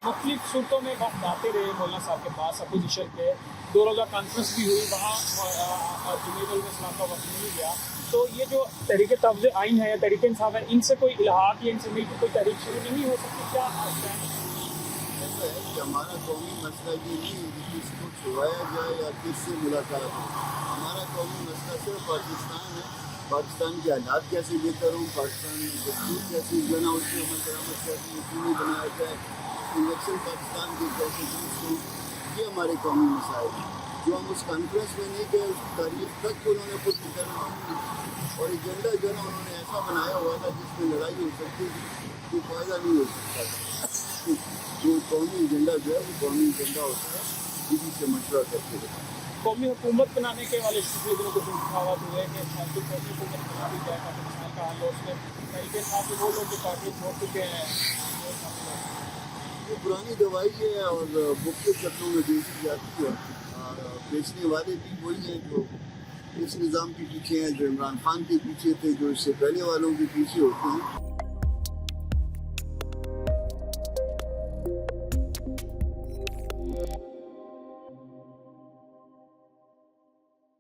मुख्तलिफ सूरतों में वक्त आते रहे मौलाना साहब के पास अपोजिशन के, 2 रोज़ा कॉन्फ्रेंस भी हुई, वहाँ जुमील का वक्त नहीं गया। तो ये जो तहरीक तफ्ज़ आइन है या तहरीक इंसाफ है, इनसे कोई इल्हाक या इनसे मिलकर कोई तहरीक शुरू नहीं हो सकती क्या? ऐसा है कि हमारा कौमी मसला ये नहीं है कि किसको छुड़वाया जाए या किससे मुलाकात हो। हमारा कौमी मसला सिर्फ पाकिस्तान है, पाकिस्तान के हालात कैसे बेहतर हों, पाकिस्तान में दस्तूर कैसे जो है ना उसकी अमल दरामद कैसे यकीनी बनाया जाए, इलेक्शन पाकिस्तान के कैसे दुरुस्त हों, ये हमारे कौमी मसाइल हैं। जो हम उस कॉन्फ्रेंस में नहीं गए उसकी तारीफ तक उन्होंने खुद डिटर्मिन और एजेंडा जो है ना उन्होंने ऐसा बनाया हुआ था जिसमें लड़ाई हो सकती थी, कोई फ़ायदा नहीं हो सकता था। जो कौमी एजेंडा जो है वो कौमी एजेंडा होता है, किसी से मशवरा करके रखा। कौमी हुकूमत बनाने के वाले पिछले दिनों कुछ इंतखाबात हुए कि कौमी हुकूमत बना दी जाए पाकिस्तान का हाल, उसमें तरीके साथ वो लोग जो पार्टी छोड़ चुके हैं वो शामिल हैं। ये पुरानी दवाई है और मुख्तलिफ शक्लों में बेची जाती है। बेचने वाले भी वही हैं जो इस निज़ाम के पीछे हैं, जो इमरान खान के पीछे थे, जो इससे पहले वालों के पीछे होते हैं।